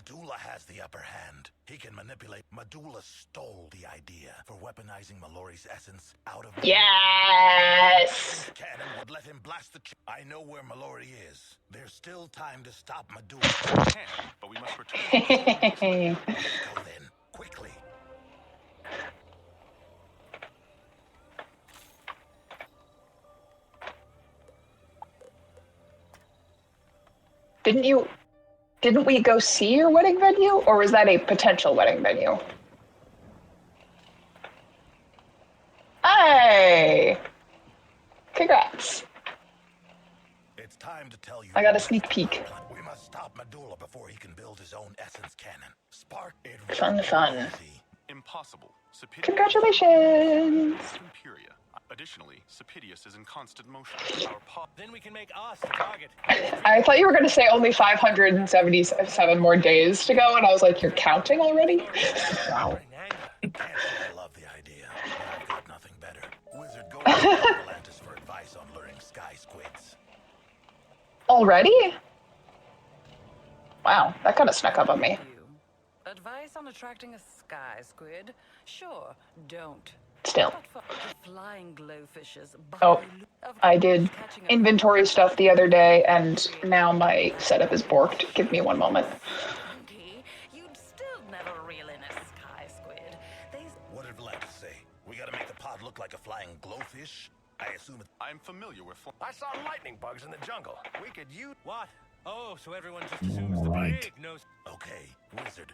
Medulla has the upper hand. He can manipulate. Medulla stole the idea for weaponizing Mallory's essence out of... Yes! Cannon would let him blast the... I know where Mallory is. There's still time to stop Medulla. We can, but we must return. Let's go then. Quickly. Didn't we go see your wedding venue, or was that a potential wedding venue? Hey! Congrats. It's time to tell you. I got a sneak peek. We must stop Medulla before he can build his own essence cannon. Spark it. Fun. Impossible. Congratulations! Empyria. Additionally, Sapidius is in constant motion. Then we can make us the target. I thought you were going to say only 577 more days to go, and I was like, you're counting already? Wow. I love the idea, but I've got nothing better. Wizard, go to Atlantis for advice on luring sky squids. Already? Wow, that kind of snuck up on me. Advice on attracting a sky squid? Sure, don't. Still. Flying glowfishes. Oh, I did inventory stuff the other day, and now my setup is borked. Give me one moment. You'd still never reel in a sky squid. What did Vlad say? We gotta make the pod look like a flying glowfish? I assume it... I'm familiar with... I saw lightning bugs in the jungle. We could use... What? Oh, so everyone just assumes the big nose... Okay, Wizard.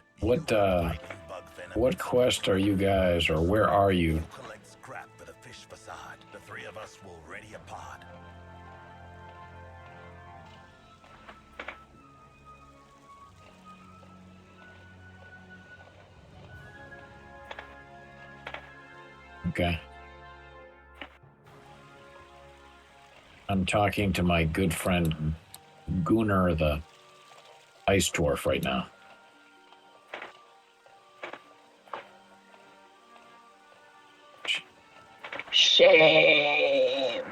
What quest are you guys, or where are you? Collect scrap for the fish facade. The three of us will ready a pod. Okay. I'm talking to my good friend Gunnar the Ice Dwarf right now. Shame.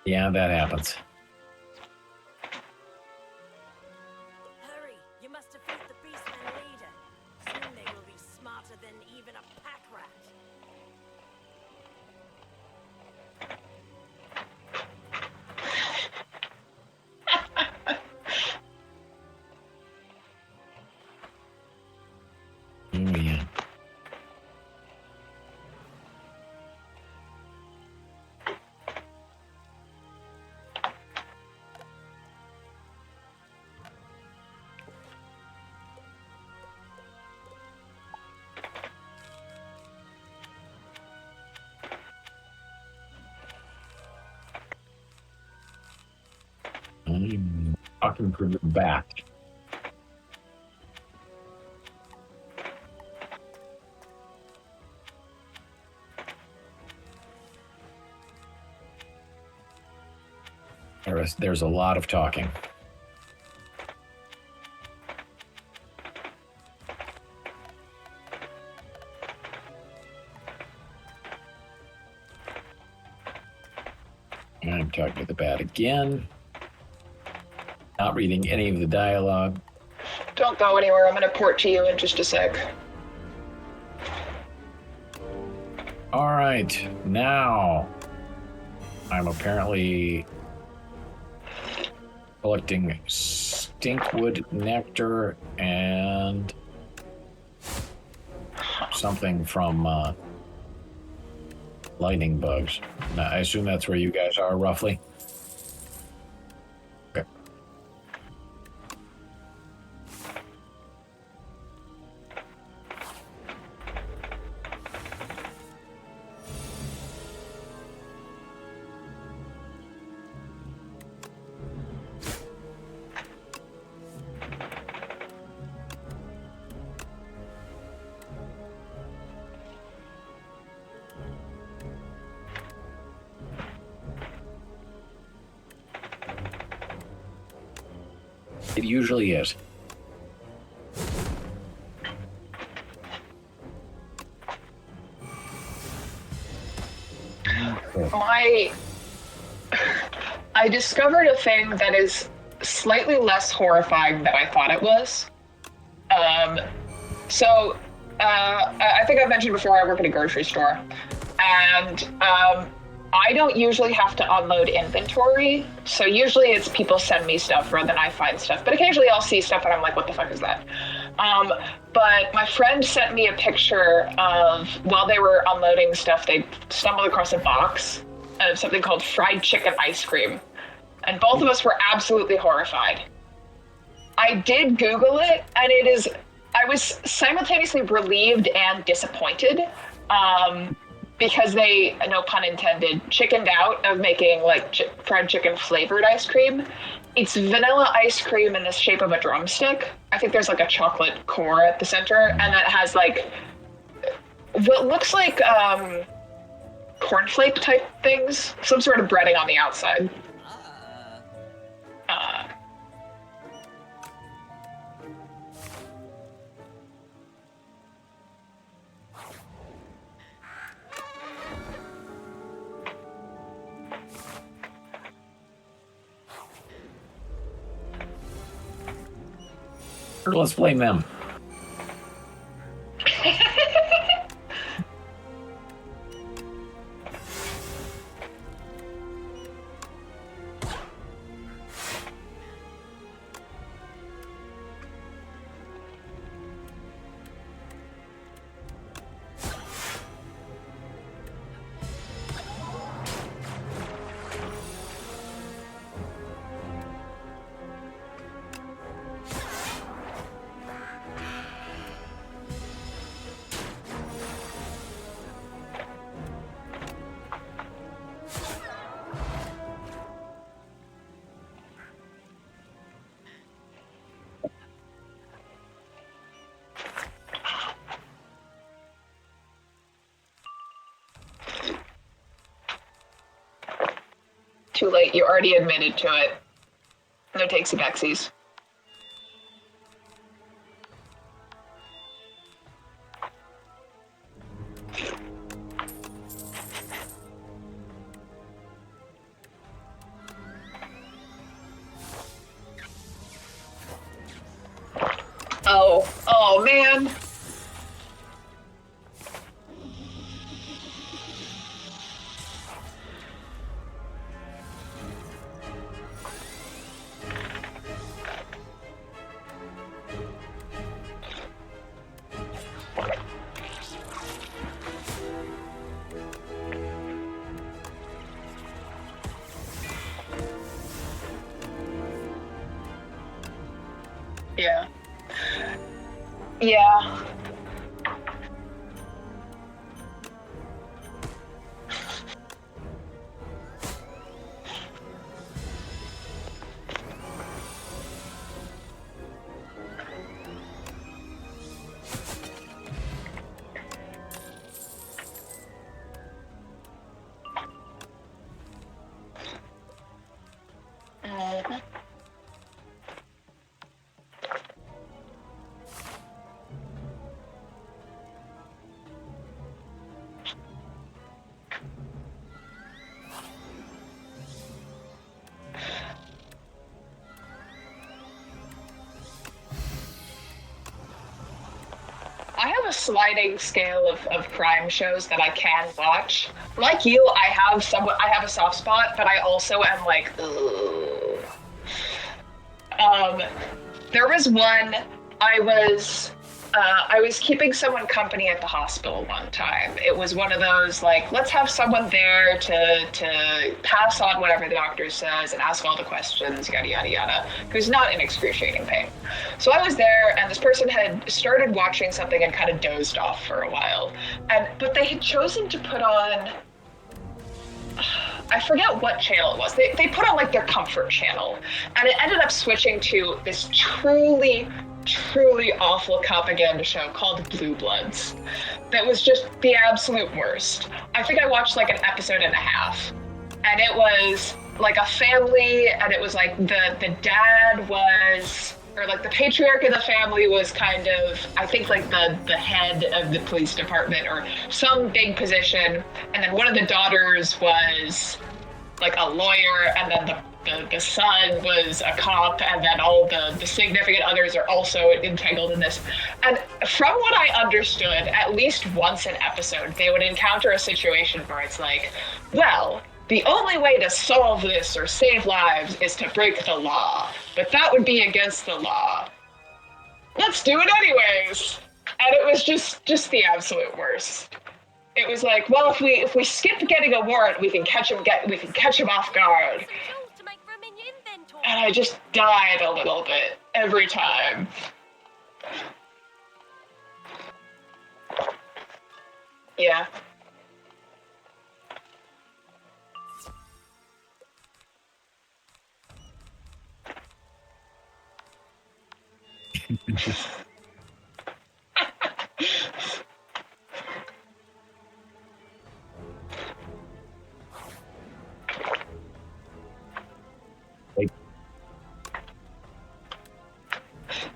Yeah, that happens. Hurry, you must defeat the beastman leader. Soon they will be smarter than even a pack rat. Oh, yeah. I'm talking from the back. There's a lot of talking. I'm talking to the bat again. Not reading any of the dialogue. Don't go anywhere. I'm going to port to you in just a sec. All right, now I'm apparently collecting stinkwood nectar and something from lightning bugs. Now, I assume that's where you guys are roughly. Okay. It usually is. I discovered a thing that is slightly less horrifying than I thought it was. I think I've mentioned before I work at a grocery store, and I don't usually have to unload inventory. So usually it's people send me stuff rather than I find stuff. But occasionally I'll see stuff and I'm like, what the fuck is that? But my friend sent me a picture of, while they were unloading stuff, they stumbled across a box of something called fried chicken ice cream. And both of us were absolutely horrified. I did Google it, and I was simultaneously relieved and disappointed, because they, no pun intended, chickened out of making like fried chicken flavored ice cream. It's vanilla ice cream in the shape of a drumstick. I think there's like a chocolate core at the center, and that has like what looks like cornflake type things, some sort of breading on the outside. Let's blame them. Too late, you already admitted to it. No takesy backsies. Oh man. Yeah. Yeah. Mhm. I have a sliding scale of crime shows that I can watch. Like you, I have a soft spot, but I also am like, ugh. There was one I was keeping someone company at the hospital one time. It was one of those like, let's have someone there to pass on whatever the doctor says and ask all the questions, yada yada yada, who's not in excruciating pain. So I was there, and this person had started watching something and kind of dozed off for a while, but they had chosen to put on, I forget what channel it was. They put on like their comfort channel, and it ended up switching to this truly awful propaganda show called Blue Bloods that was just the absolute worst. I think I watched like an episode and a half, and it was like a family, and it was like the dad was or like the patriarch of the family was kind of, I think, like the head of the police department or some big position, and then one of the daughters was like a lawyer, and then the son was a cop, and then all the significant others are also entangled in this. And from what I understood, at least once an episode, they would encounter a situation where it's like, well, the only way to solve this or save lives is to break the law, but that would be against the law. Let's do it anyways. And it was just the absolute worst. It was like, well, if we skip getting a warrant, we can catch him off guard. Tools to make room in your inventory. And I just died a little bit every time. Yeah.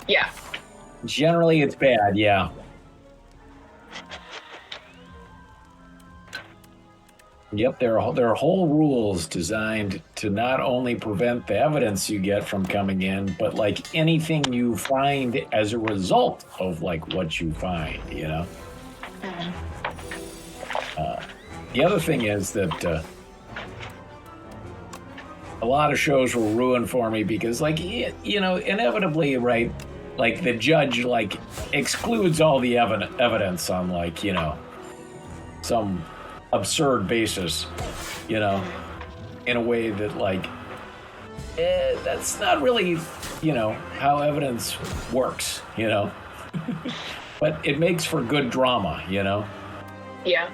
Yeah. Generally, it's bad, yeah. Yep, there are whole rules designed to not only prevent the evidence you get from coming in, but like anything you find as a result of like what you find, you know? The other thing is that a lot of shows were ruined for me because, like, you know, inevitably, right, like the judge like excludes all the evidence on, like, you know, some absurd basis, you know, in a way that, like, that's not really, you know, how evidence works, you know. But it makes for good drama, you know. Yeah.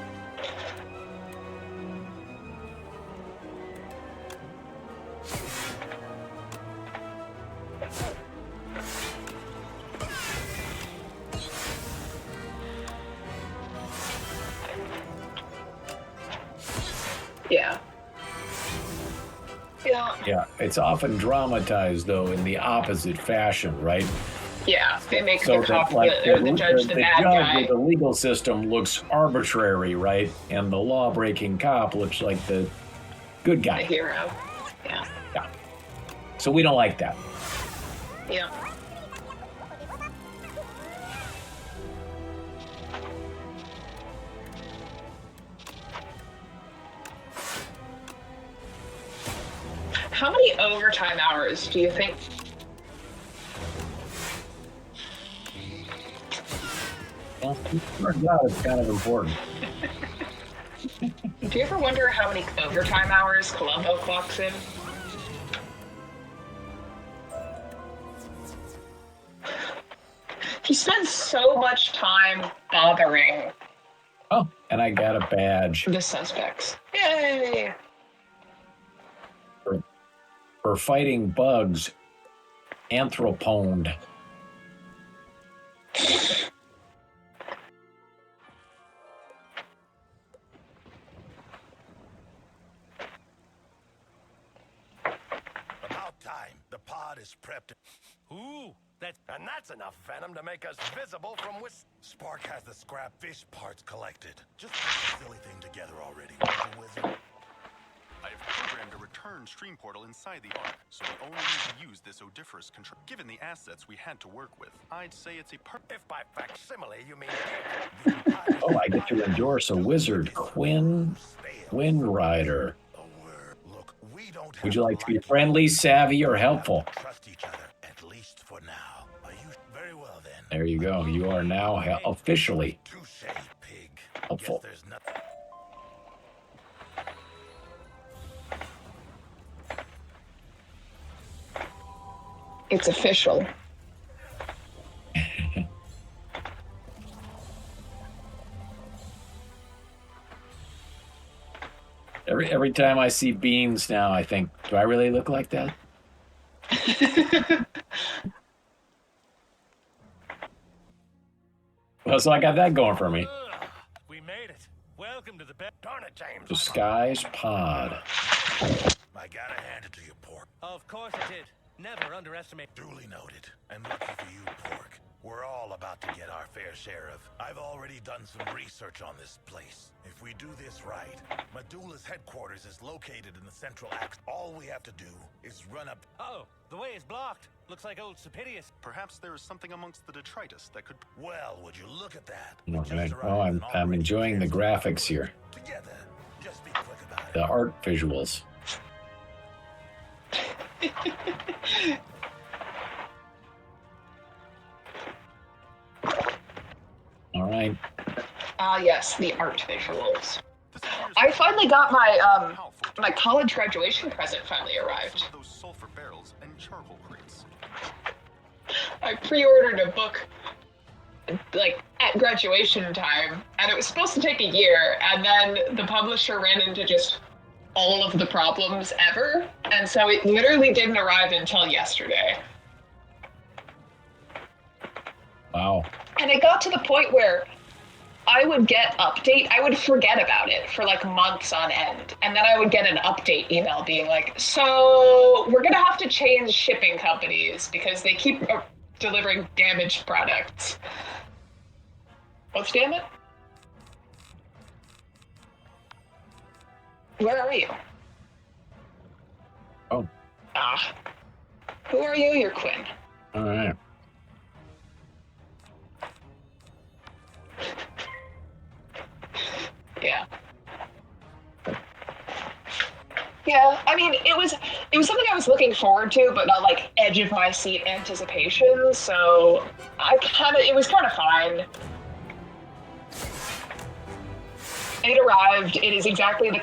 Yeah. Yeah. Yeah, it's often dramatized though in the opposite fashion, right? Yeah. They make So the cop that, like, or the judge the bad guy. with the legal system looks arbitrary, right? And the law-breaking cop looks like the good The guy. hero. Yeah. Yeah. So we don't like that. Yeah. How many overtime hours do you think? Well, turns out it's kind of important. Do you ever wonder how many overtime hours Columbo clocks in? He spends so much time bothering Oh, and I got a badge the suspects. Yay! for fighting bugs. Anthroponed. About time. The pod is prepped. Ooh, that's enough venom to make us visible from Spark has the scrap fish parts collected. Just put the silly thing together already, wizard. I have programmed a return stream portal inside the Ark, so we only need to use this odoriferous control. Given the assets we had to work with, I'd say it's a If by facsimile you mean Oh, I get to endorse a wizard, Quinn Windrider. Look, we don't have Would you like to be like friendly, savvy, or helpful? trust each other, at least for now. Are you very well then? There you go. You are now officially Touche, pig. helpful. Guess there's nothing. It's official. Every time I see beans now, I think, do I really look like that? Well, so I got that going for me. we made it. Welcome to the bed. Darn it, James. Disguise pod. I gotta hand it to you, pork. Of course it did. Never underestimate. Duly noted. And lucky for you, Pork. We're all about to get our fair share of... I've already done some research on this place. If we do this right, Medulla's headquarters is located in the central axe. All we have to do is run up... Uh-oh, the way is blocked. Looks like old Superius. Perhaps there is something amongst the detritus that could... Well, would you look at that? All Just right. arrived Oh, and I'm already enjoying the prepared for graphics here. Together. Just be quick about it. The art visuals. All right. Yes, the art visuals. This appears I finally got my powerful to my college graduation present finally arrived. some of those sulfur barrels and charcoal crates. I pre-ordered a book like at graduation time, and it was supposed to take a year, and then the publisher ran into just all of the problems ever, and so it literally didn't arrive until yesterday. Wow. And it got to the point where I would I would forget about it for like months on end. And then I would get an update email being like, so we're going to have to change shipping companies because they keep delivering damaged products. What's damn it? Where are you? Oh. Ah. Who are you? You're Quinn. All right. Yeah. Yeah, I mean, it was something I was looking forward to, but not like edge of my seat anticipation. So it was kind of fine. It arrived. It is exactly the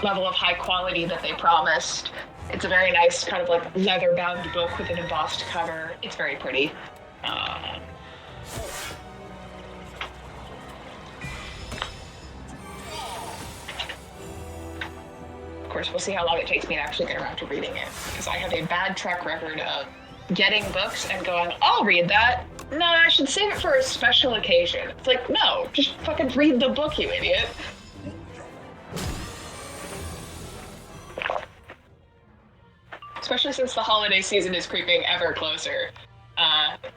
level of high quality that they promised. It's a very nice kind of like leather-bound book with an embossed cover. It's very pretty. Of course, we'll see how long it takes me to actually get around to reading it, because I have a bad track record of getting books and going, I'll read that. No, I should save it for a special occasion. It's like, no, just fucking read the book, you idiot. Especially since the holiday season is creeping ever closer.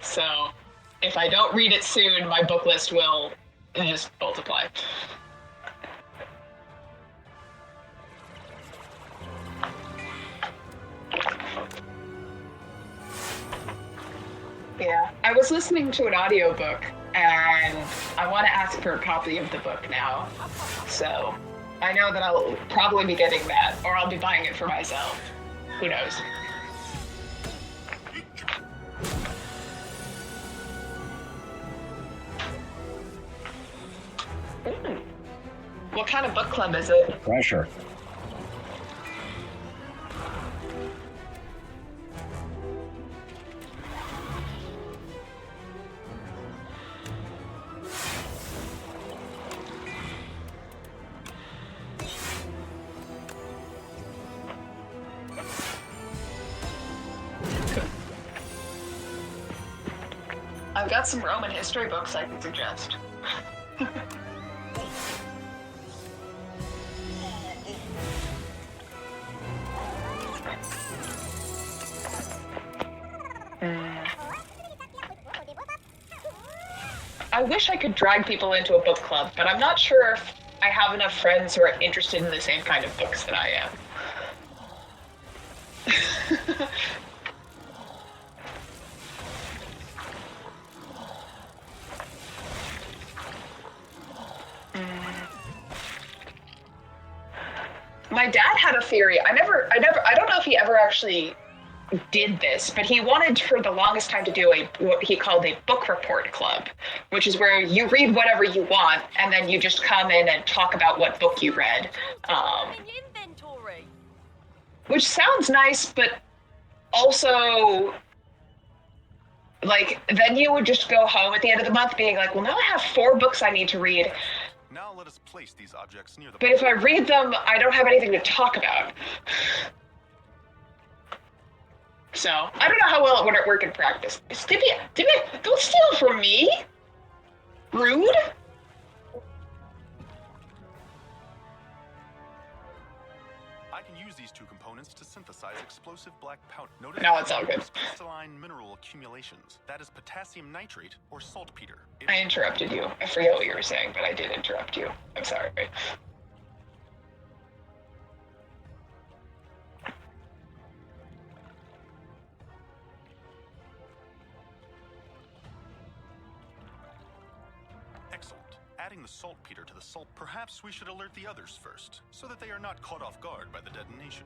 So if I don't read it soon, my book list will just multiply. Yeah, I was listening to an audiobook, and I want to ask for a copy of the book now. So I know that I'll probably be getting that, or I'll be buying it for myself. Who knows? What kind of book club is it? Pressure. I've got some Roman history books I can suggest. I wish I could drag people into a book club, but I'm not sure if I have enough friends who are interested in the same kind of books that I am. My dad had a theory. I don't know if he ever actually did this, but he wanted for the longest time to do what he called a book report club, which is where you read whatever you want and then you just come in and talk about what book you read. Inventory. Which sounds nice, but also like then you would just go home at the end of the month being like, well, now I have 4 books I need to read. Now let us place these objects near the... But if I read them, I don't have anything to talk about. So, I don't know how well it would work in practice. Don't steal from me! Rude? I can use these two components to synthesize explosive black powder. Notice No, it's all good. crystalline mineral accumulations. That is potassium nitrate or saltpeter. I interrupted you. I forget what you were saying, but I did interrupt you. I'm sorry. Excellent. Adding the saltpeter to the salt, perhaps we should alert the others first, so that they are not caught off guard by the detonation.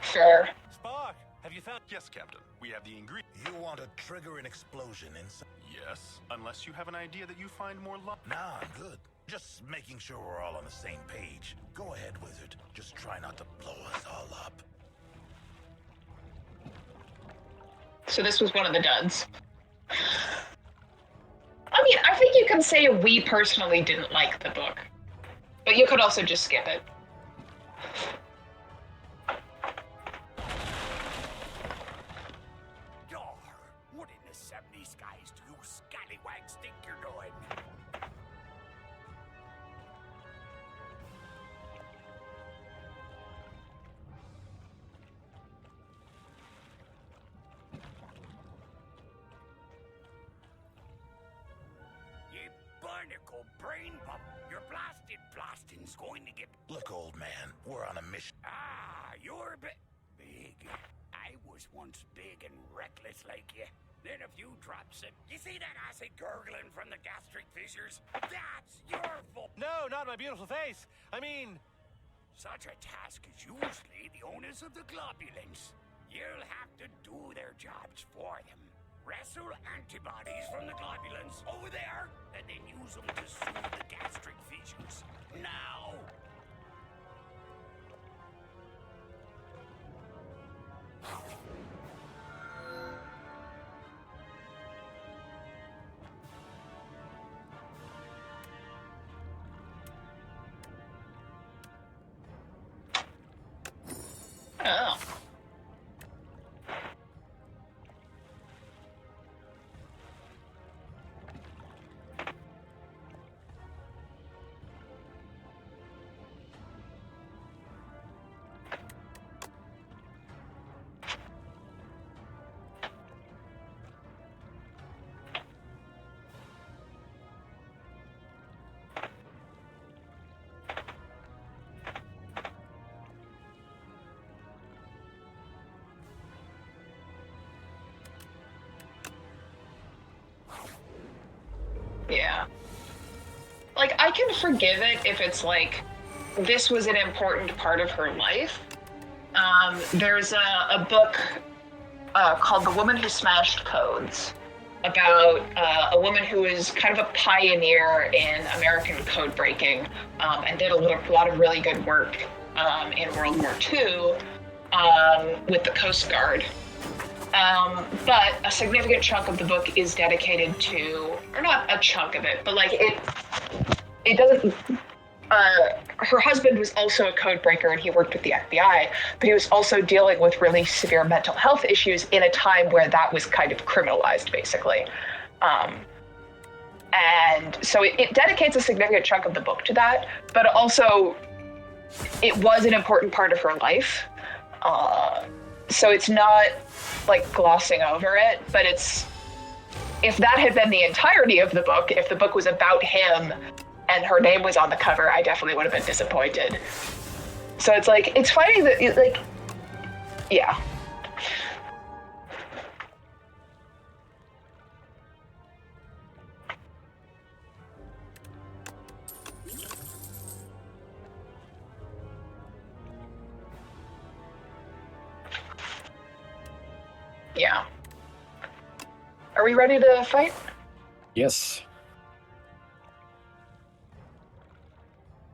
Sure. Spark, have you found... Yes, Captain. We have the ingredient. You want to trigger an explosion inside? Yes, unless you have an idea that you find more Nah, I'm good. Just making sure we're all on the same page. Go ahead, Wizard. Just try not to blow us all up. So this was one of the duds. I mean, I think you can say we personally didn't like the book. But you could also just skip it. Yar, what in the 70 skies do you scallywags think you're doing? You barnacle brain bump. Your blasting's going to get... Look, old man, we're on a mission. Ah, you're big. I was once big and reckless like you. Then a few drops it. You see that acid gurgling from the gastric fissures? That's your fault. No, not my beautiful face. I mean... Such a task is usually the onus of the globulins. You'll have to do their jobs for them. Wrestle antibodies from the globulins over there, and then use them to soothe the gastric fissures. Now! Oh. Yeah. Like, I can forgive it if it's like, this was an important part of her life. There's a book called The Woman Who Smashed Codes about a woman who was kind of a pioneer in American code breaking and did a lot of really good work in World War II with the Coast Guard. But a significant chunk of the book is dedicated to, or not a chunk of it, but like it doesn't, her husband was also a code breaker and he worked with the FBI, but he was also dealing with really severe mental health issues in a time where that was kind of criminalized, basically. And so it dedicates a significant chunk of the book to that, but also it was an important part of her life. So it's not like glossing over it, but it's, if that had been the entirety of the book, if the book was about him and her name was on the cover, I definitely would have been disappointed. So it's like, it's finding that, like, yeah. Yeah. Are we ready to fight? Yes.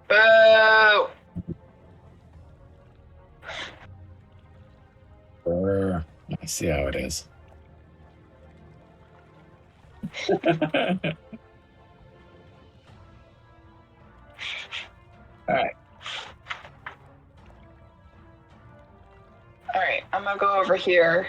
Boo! I see how it is. All right. All right, I'm gonna go over here.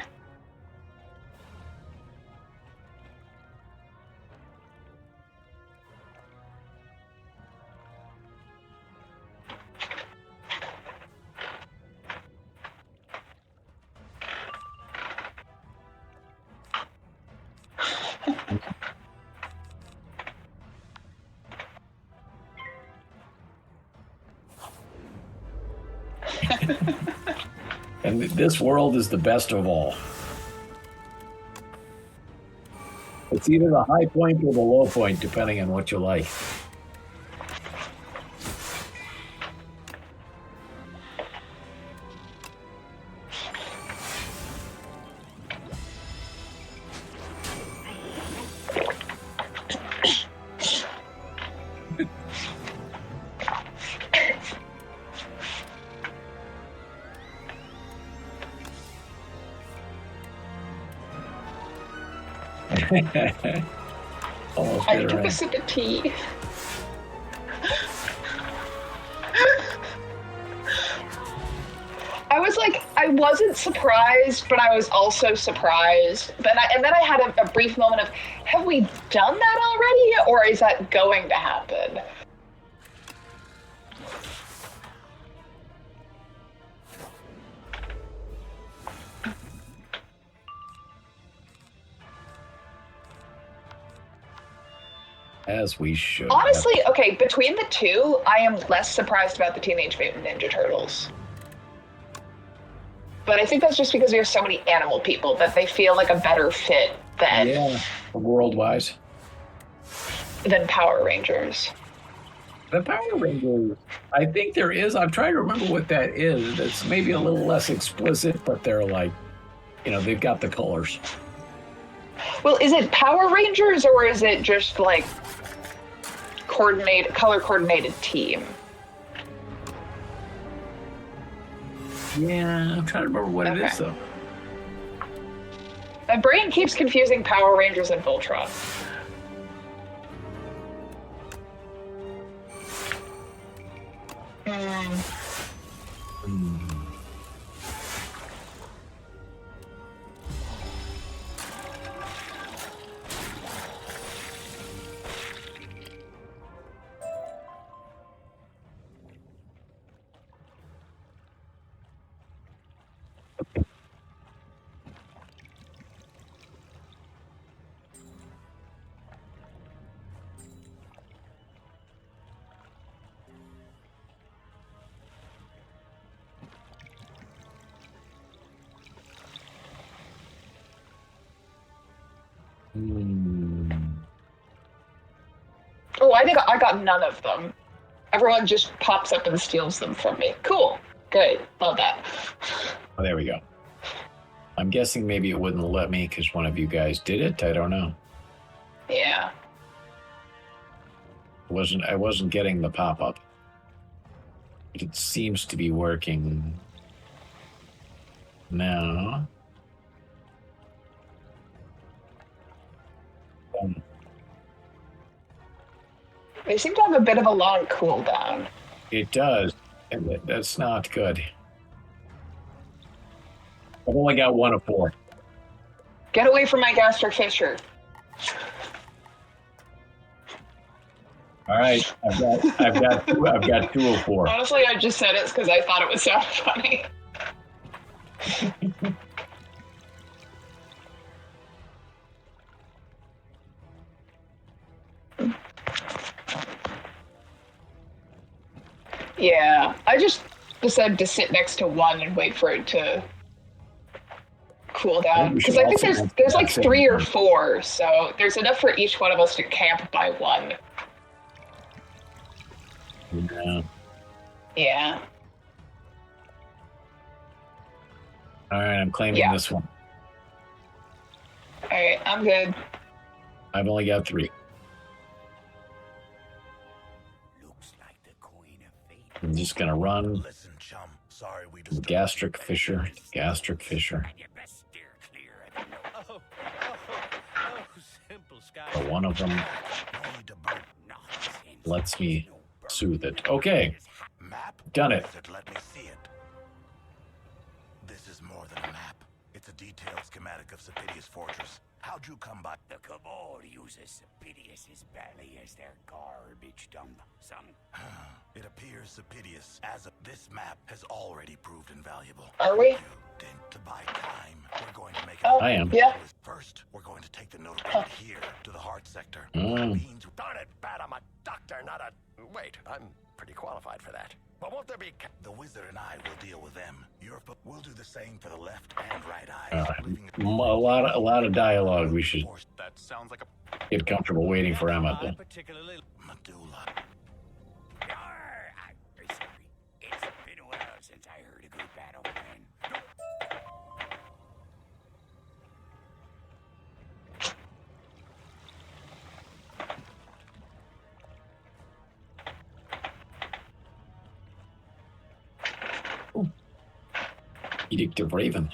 And this world is the best of all. It's either the high point or the low point, depending on what you like. Almost I get it took a right. sip of tea. I was like, I wasn't surprised, but I was also surprised. And then I had a brief moment of, have we done that already, or is that going to happen? As we should. Honestly, okay, between the two, I am less surprised about the Teenage Mutant Ninja Turtles. But I think that's just because we have so many animal people that they feel like a better fit Yeah, world-wise. than Power Rangers. The Power Rangers, I think there is. I'm trying to remember what that is. It's maybe a little less explicit, but they're like, they've got the colors. Well, is it Power Rangers or is it just like color coordinated team? Yeah, I'm trying to remember what it is, though. My brain keeps confusing Power Rangers and Voltron. Oh, I think I got none of them. Everyone just pops up and steals them from me. Cool. Great. Love that. Oh, there we go. I'm guessing maybe it wouldn't let me because one of you guys did it. I don't know. Yeah. I wasn't getting the pop-up. It seems to be working now. They seem to have a bit of a long cooldown. It does, and that's not good. I've only got 1 of 4. Get away from my gastric fissure. All right, I've got 2 of 4. Honestly, I just said it because I thought it would sound funny. Yeah, I just decided to sit next to one and wait for it to cool down. Because I think there's like 3 or 4, so there's enough for each one of us to camp by 1. Yeah. Yeah. All right, I'm claiming this one. All right, I'm good. I've only got 3. Looks like the Queen of Fate. I'm just gonna run. Listen, chum. Sorry we disturbed Gastric fissure. Gastric fissure. You best steer clear of the Oh, simple sky. So one of them No need to burn. nonsense. lets me soothe it. Okay, Map? done it. Let me see it. This is more than a map. It's a detailed schematic of Sapidius Fortress. How'd you come by? The Cabal uses Sapidius' belly as their garbage dump, son. It appears Sapidius, as of this map, has already proved invaluable. Are we? You think to buy time? We're going to make Oh, I am. Yeah. First, First, we're going to take the notebook here to the heart sector. Mm. Beans. Darn it, Bat, I'm a doctor, not a... Wait, I'm pretty qualified for that. But won't there be... The wizard and I will deal with them. We'll do the same for the left and right eyes. A lot of dialogue. We should That sounds like a... get comfortable waiting for Emmett. I Then. particularly... Medulla. Arr, I'm sorry. It's been a while since I heard a good battle plan. Edict of Raven.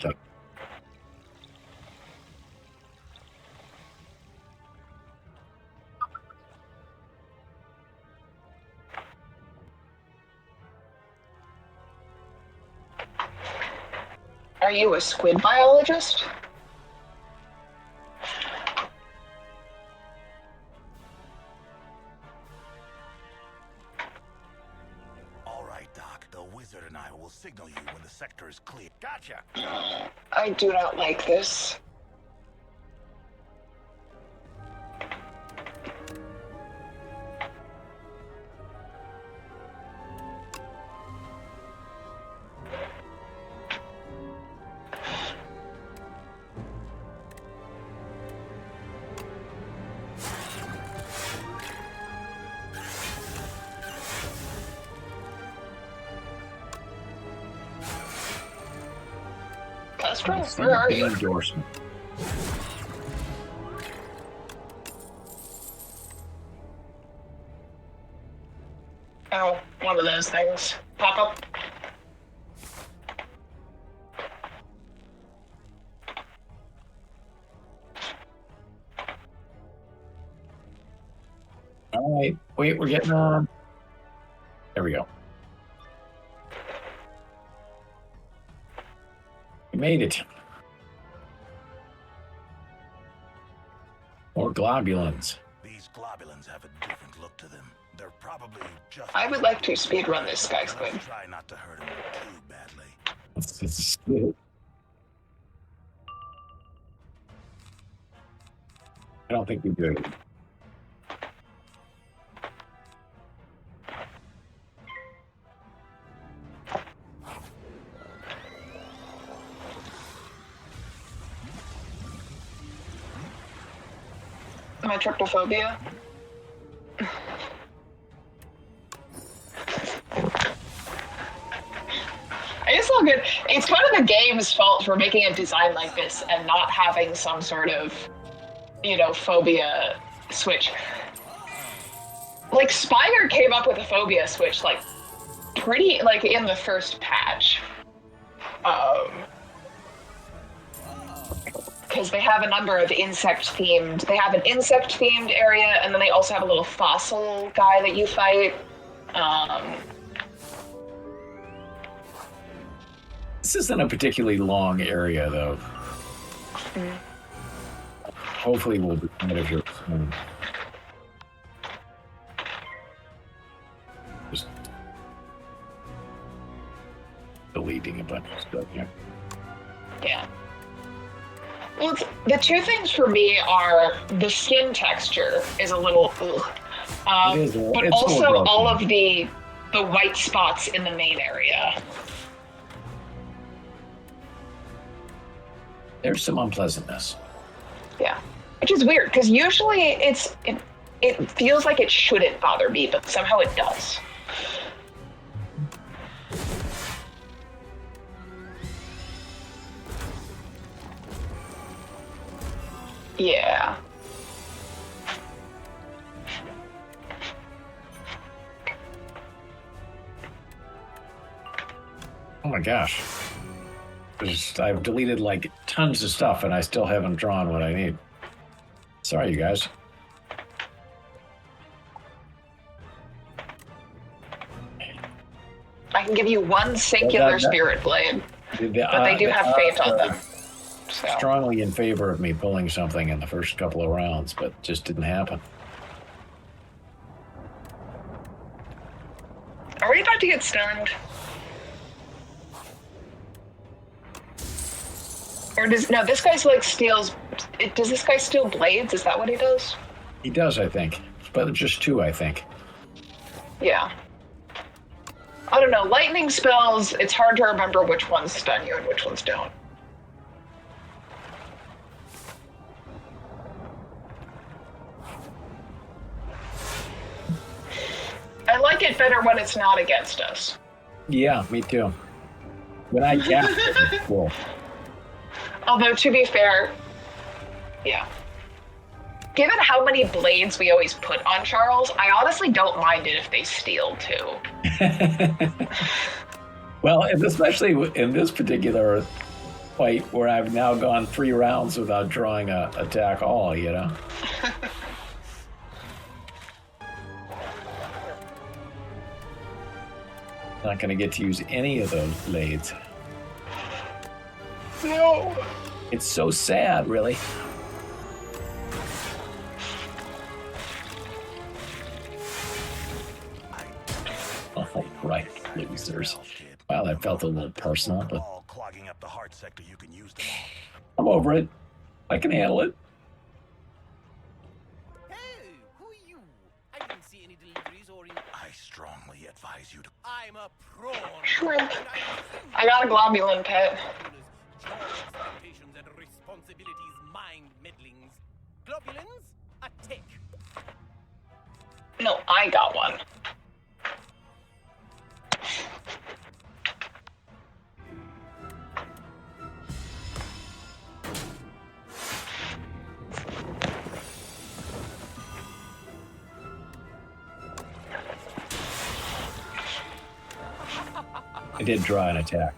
Are you a squid biologist? All right, Doc. The wizard and I will signal you when the sector is clear. Gotcha. I do not like this. Castro, where are you? Endorsement. Oh, one of those things. Pop up. All right, wait, we're getting on. There we go. We made it. More globulins. These globulins have a different look to them. They're probably just... I would like to speedrun this guy, Squid. Let's try not to hurt him too badly. It's I don't think we do. My tryptophobia. It's all good. It's kind of the game's fault for making a design like this and not having some sort of, phobia switch. Like, Spire came up with a phobia switch, pretty, in the first patch. Because they have a number of insect-themed... They have an insect-themed area, and then they also have a little fossil guy that you fight. This isn't a particularly long area, though. Hopefully we'll be out of here soon. Just deleting a bunch of stuff here. Yeah. Well, the two things for me are the skin texture is a little ugh. But it's also more all of the white spots in the main area. There's some unpleasantness. Yeah. Which is weird, because usually it feels like it shouldn't bother me, but somehow it does. Yeah. Oh my gosh. I've deleted tons of stuff and I still haven't drawn what I need. Sorry, you guys. I can give you one singular spirit blade, but they do have fate on them. So. Strongly in favor of me pulling something in the first couple of rounds, but just didn't happen. Are we about to get stunned? Or this guy's like steals. Does this guy steal blades? Is that what he does? He does, I think. But just 2, I think. Yeah. I don't know. Lightning spells, it's hard to remember which ones stun you and which ones don't. I like it better when it's not against us. Yeah, me too. When I cast it, it's cool. Although, to be fair, yeah. Given how many blades we always put on Charles, I honestly don't mind it if they steal too. Well, and especially in this particular fight where I've now gone 3 rounds without drawing a attack all, you know? Not going to get to use any of those blades. No. It's so sad, really. Oh, right, losers. Wow, that felt a little personal, but All clogging up the heart sector, you can use them all. I'm over it. I can handle it. Hey, who are you? I didn't see any deliveries or in... I strongly advise you to. I'm a prawn. Shrimp. And I got a globulin pet. job expectations and responsibilities mind meddlings. Globulins, a tick. No, I got one. I did draw an attack.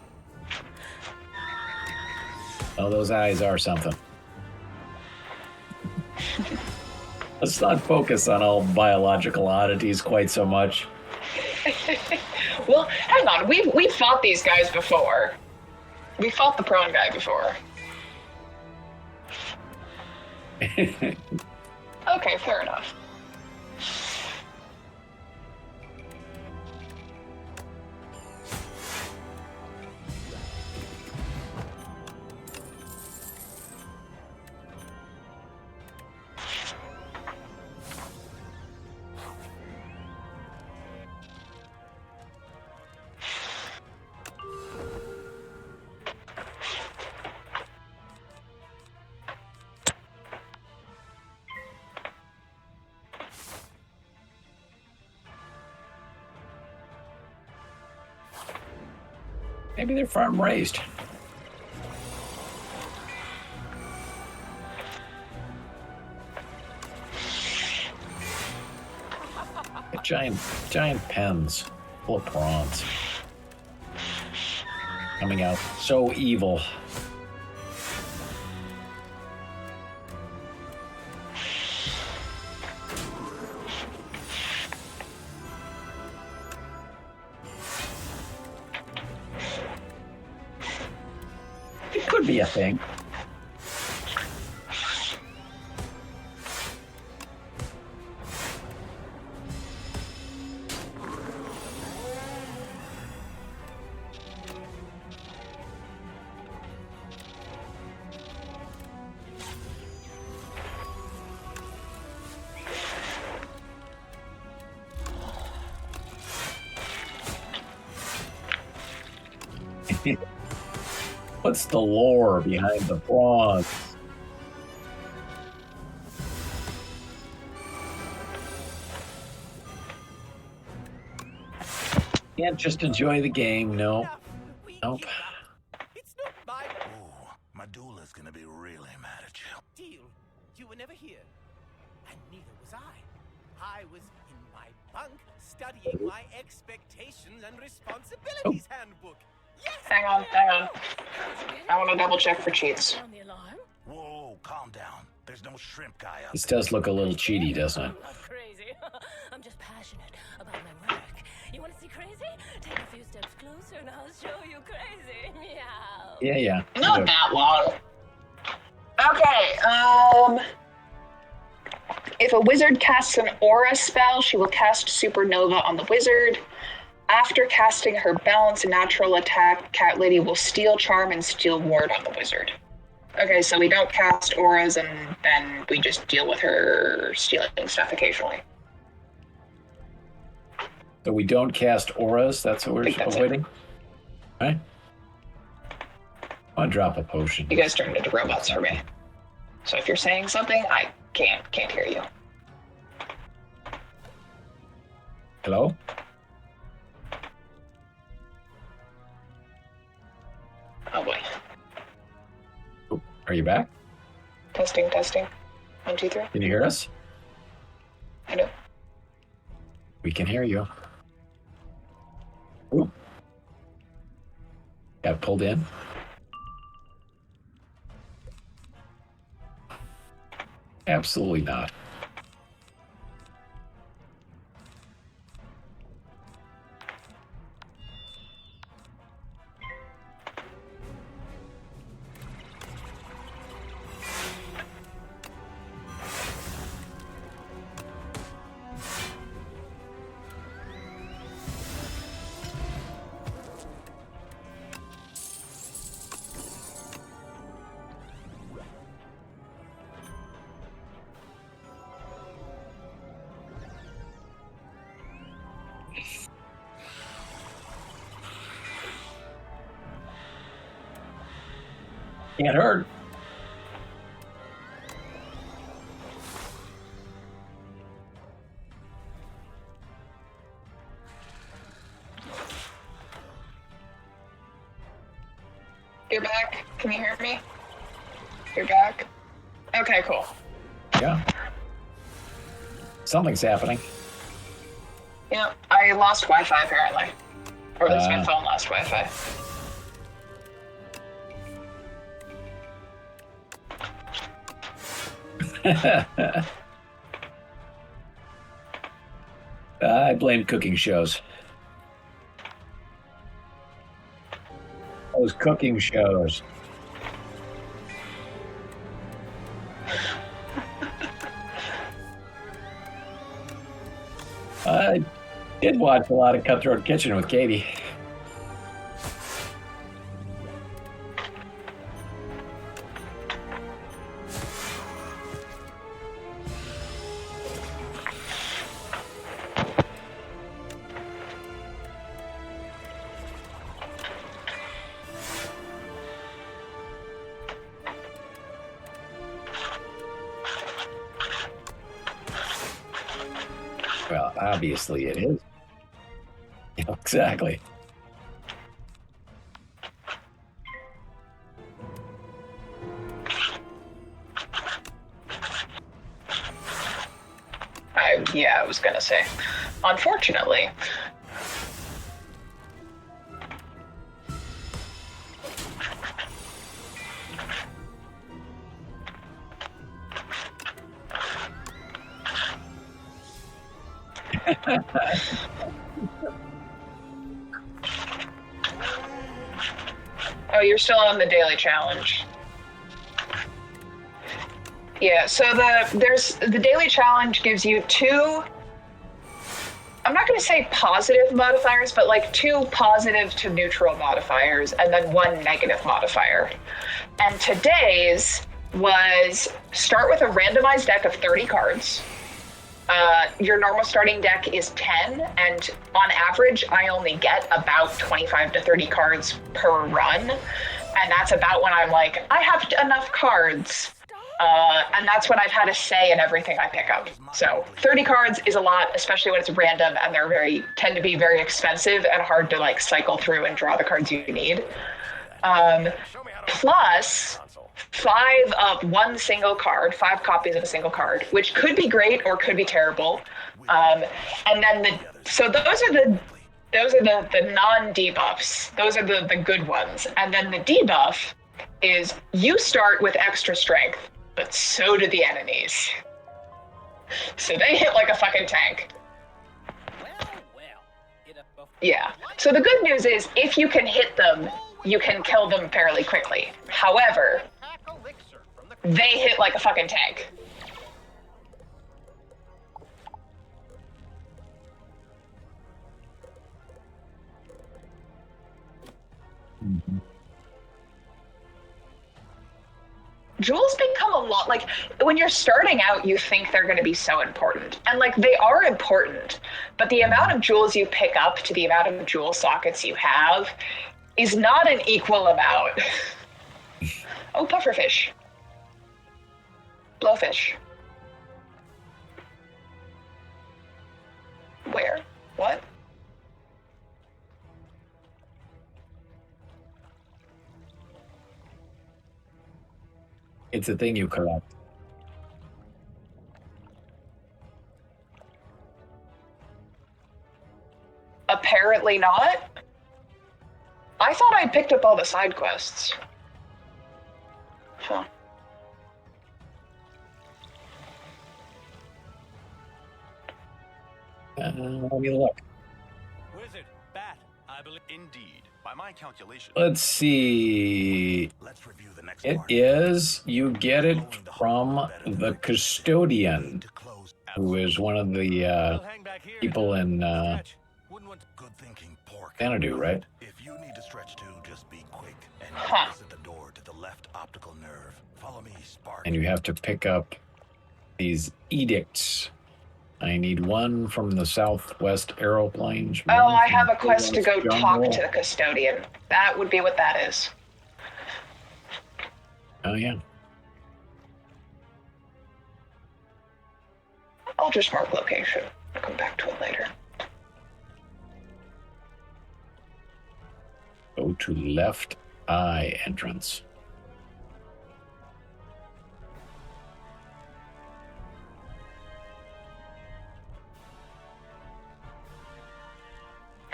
Oh, those eyes are something. Let's not focus on all biological oddities quite so much. Well, hang on. We fought these guys before. We fought the prawn guy before. Okay, fair enough. Maybe they're farm raised. Giant pens full of prawns. Coming out so evil. It could be a thing. What's the lore behind the prawns? Can't just enjoy the game, no. Nope. It's not my Ooh, Medulla's gonna be really mad at you. deal. You were never here. And neither was I. I was in my bunk studying my expectations and responsibilities handbook. Yes! Hang on. I want to double check for cheats. On the alarm? Whoa, calm down. There's no shrimp guy up This there. does look a little cheaty, doesn't it? I'm not crazy. I'm just passionate about my work. You want to see crazy? Take a few steps closer and I'll show you crazy. Meow. Yeah. Not that long. Okay, if a wizard casts an aura spell, she will cast Supernova on the wizard. After casting her balance natural attack, Cat Lady will steal charm and steal ward on the wizard. Okay, so we don't cast auras, and then we just deal with her stealing stuff occasionally. So we don't cast auras. That's what we're avoiding. All right. I'll drop a potion. You guys turned into robots for me. So if you're saying something, I can't hear you. Hello? Oh boy. Oh, are you back? Testing. 1, 2, 3. Can you hear us? I know. We can hear you. Ooh. Got pulled in. Absolutely not. Can't hurt. You're back. Can you hear me? You're back. Okay, cool. Yeah. Something's happening. Yeah, I lost Wi-Fi apparently. Or at least my phone lost Wi-Fi. I blame cooking shows. Those cooking shows. I did watch a lot of Cutthroat Kitchen with Katie. Well, obviously it is. Exactly. I was gonna say. Unfortunately. Oh, you're still on the daily challenge. Yeah, so the daily challenge gives you 2, I'm not going to say positive modifiers, but like 2 positive to neutral modifiers and then 1 negative modifier. And today's was start with a randomized deck of 30 cards. Your normal starting deck is 10, and on average, I only get about 25 to 30 cards per run. And that's about when I'm like, I have enough cards. And that's when I've had a say in everything I pick up. So 30 cards is a lot, especially when it's random and they're tend to be very expensive and hard to like cycle through and draw the cards you need. Plus 5 of one single card, 5 copies of a single card, which could be great or could be terrible. And then so those are the non-debuffs. Those are the good ones. And then the debuff is you start with extra strength, but so do the enemies. So they hit like a fucking tank. Yeah. So the good news is if you can hit them, you can kill them fairly quickly. However, they hit like a fucking tank. Mm-hmm. jewels become a lot, like, when you're starting out, you think they're going to be so important. And, like, they are important, but the amount of jewels you pick up to the amount of jewel sockets you have is not an equal amount. Oh, pufferfish. Blowfish. Where? What? It's a thing you collect. Apparently not. I thought I picked up all the side quests. Huh. Let me look. Wizard, bat, I believe. Indeed. By my calculation, Let's see. Let's review the next It part. is, you get it from the custodian, who is one of the I'll hang back here. people in Stretch. Wouldn't want to. Good thinking, Pork. Xanadu, right? If you need to stretch too, just be quick and Huh. visit the door to the left optical nerve. Follow me, Spark. And you have to pick up these edicts. I need one from the southwest aeroplanes. Oh, one I from have a the quest to go West talk jungle. to the custodian. That would be what that is. Oh, yeah. I'll just mark location. I'll come back to it later. Go to left eye entrance.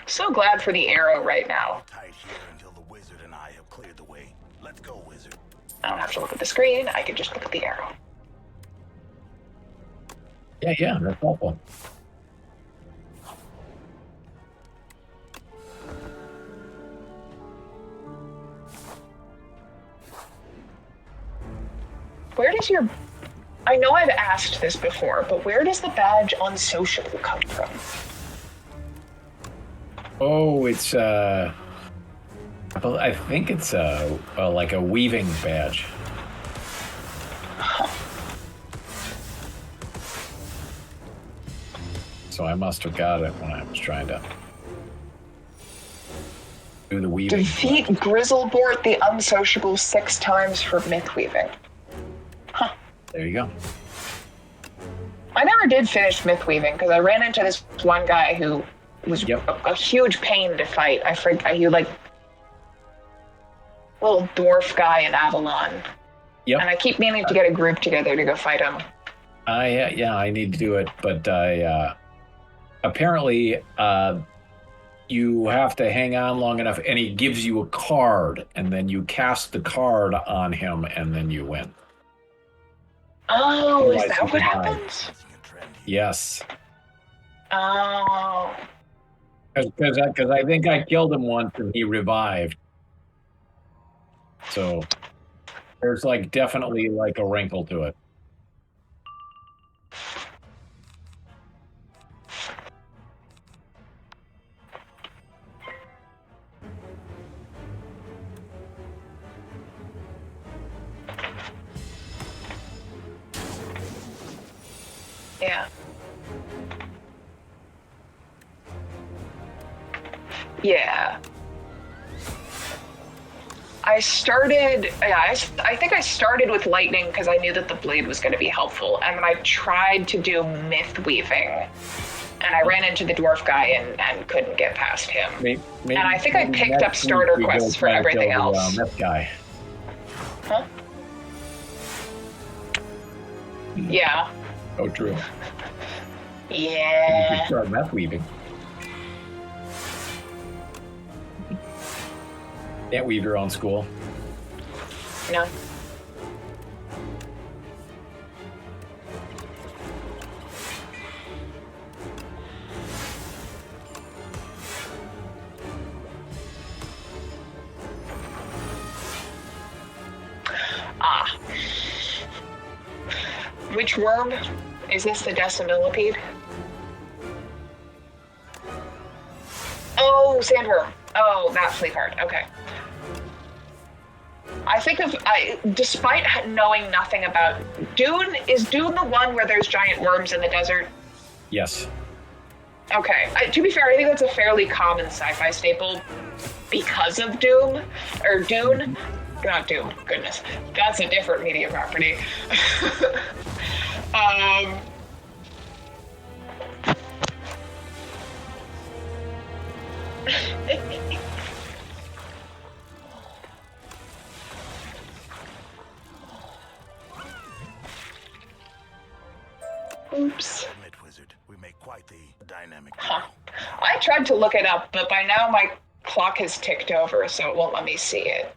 So glad for the arrow right now. Tight here until the wizard and I have cleared the way. Let's go, wizard. I don't have to look at the screen. I can just look at the arrow. Yeah, that's helpful. Where does your... I know I've asked this before, but where does the badge unsociable come from? Oh, it's well, I think it's like a weaving badge. So I must have got it when I was trying to do the weaving. Defeat Grizzlebort the Unsociable 6 times for myth weaving. Huh. There you go. I never did finish myth weaving because I ran into this one guy who was Yep. a huge pain to fight. I forget, he like little dwarf guy in Avalon. Yep. And I keep meaning to get a group together to go fight him. I need to do it, but I apparently you have to hang on long enough, and he gives you a card, and then you cast the card on him, and then you win. Oh, is Otherwise that you what die. happens? Sensing a trend here. Yes, Oh. because I think I killed him once, and he revived. So there's like definitely like a wrinkle to it. Yeah. Yeah. I think I started with lightning because I knew that the blade was going to be helpful, and then I tried to do myth weaving, and I ran into the dwarf guy and couldn't get past him. Maybe, And I think I maybe picked up next week starter we go quests for try to everything kill the, else. Meth guy. Huh? Yeah. Oh, true. You Yeah. should start meth weaving. Can't weave your own school. No. Ah. Which worm? Is this the decimillipede? Oh, sandworm. Oh, that flea card. Okay. I think despite knowing nothing about Dune, is Dune the one where there's giant worms in the desert? Yes. Okay. To be fair, I think that's a fairly common sci-fi staple because of Doom, or Dune. Not Doom, goodness. That's a different media property. Oops. Admit, wizard, we make quite the dynamic. Huh. I tried to look it up, but by now my clock has ticked over, so it won't let me see it.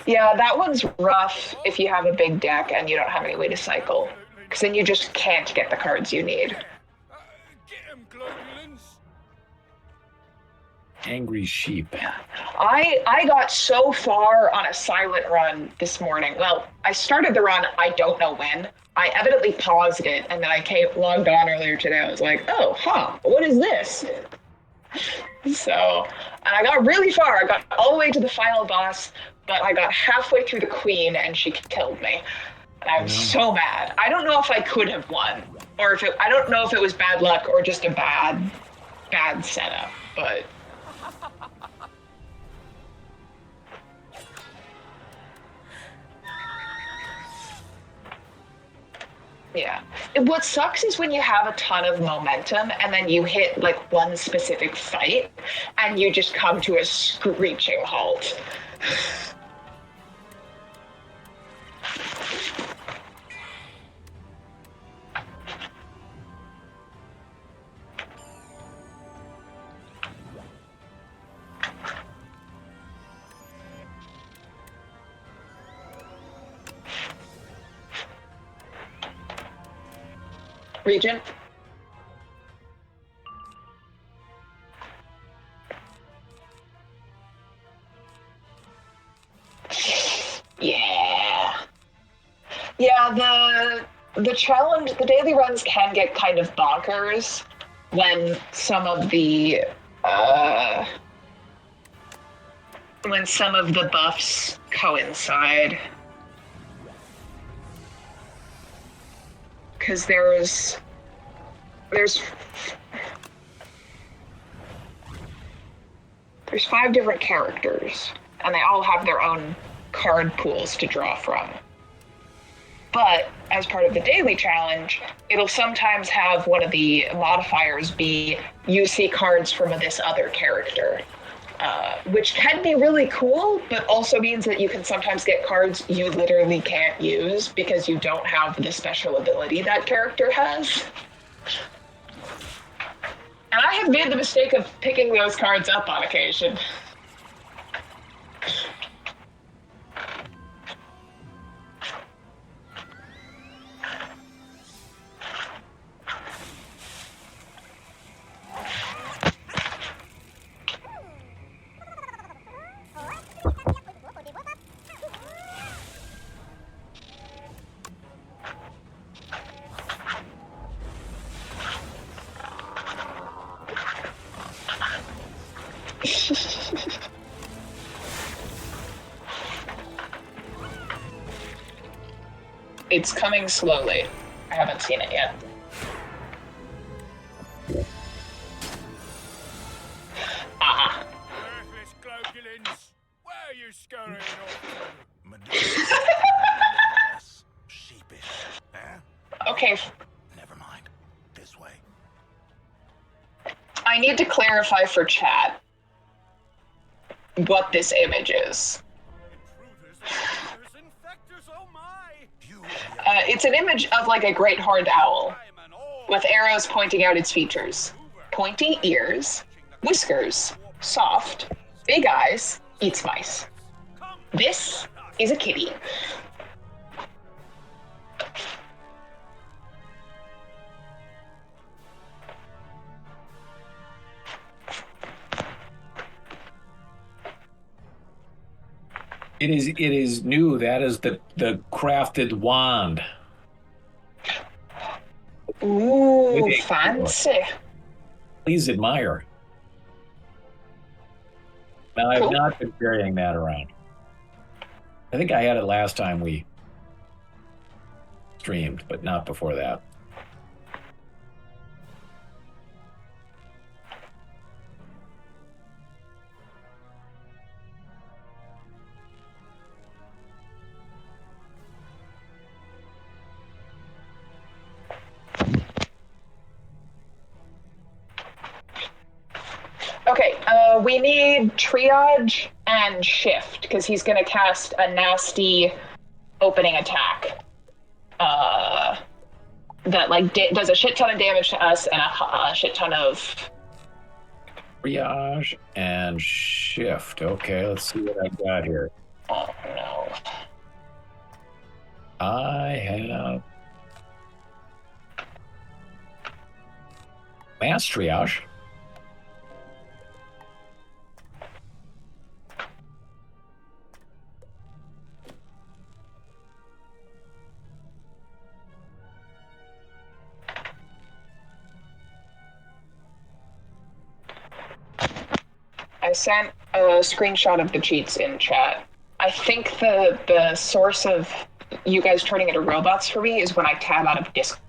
Yeah, that one's rough if you have a big deck and you don't have any way to cycle, because then you just can't get the cards you need. Get 'em, globulins. Angry sheep. I got so far on a silent run this morning. Well, I started the run, I don't know when. I evidently paused it, and then I logged on earlier today. I was like, oh, what is this? So, and I got really far. I got all the way to the final boss, but I got halfway through the queen, and she killed me. And I was so mad. I don't know if I could have won, or I don't know if it was bad luck or just a bad setup, but... Yeah. What sucks is when you have a ton of momentum and then you hit like one specific fight and you just come to a screeching halt. Regent? Yeah. Yeah, the challenge, the daily runs can get kind of bonkers when some of the buffs coincide. Because there's 5 different characters, and they all have their own card pools to draw from. But as part of the daily challenge, it'll sometimes have one of the modifiers be you see cards from this other character, which can be really cool, but also means that you can sometimes get cards you literally can't use because you don't have the special ability that character has. And I have made the mistake of picking those cards up on occasion. It's coming slowly. I haven't seen it yet. Ah. Worthless globulins. Where are you scurrying off to? Medusa. Sheepish. Eh? Okay, Never mind. This way. I need to clarify for chat what this image is. Intruders, intruders, infectors, oh my! You It's an image of like a great horned owl I'm an all with arrows pointing out its features. Pointy ears, whiskers, soft, big eyes, eats mice. This is a kitty. It is new. That is the crafted wand. Ooh, Maybe- fancy. Please admire. Now, I have Cool. not been carrying that around. I think I had it last time we streamed, but not before that. Okay, we need triage and shift because he's going to cast a nasty opening attack. That like does a shit ton of damage to us and a shit ton of. Triage and shift. Okay, let's see what I got here. Oh no! I have mass triage. I sent a screenshot of the cheats in chat. I think the source of you guys turning into robots for me is when I tab out of Discord.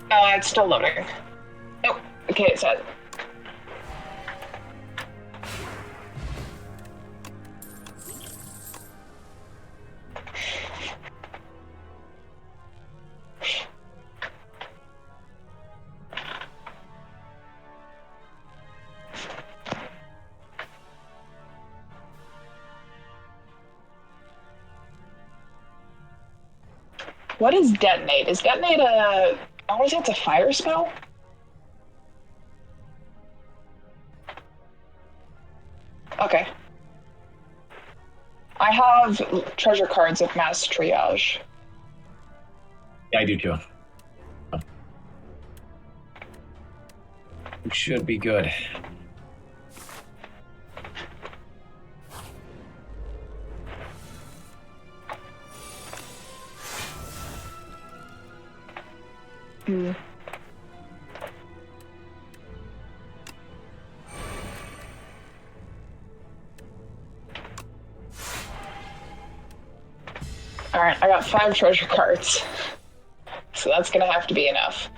It's still loading. Oh, okay, it said. What is detonate? Is detonate a... I want to say it's a fire spell? Okay. I have treasure cards of mass triage. Yeah, I do too. It should be good. Hmm. Alright, I got 5 treasure cards. So that's gonna have to be enough.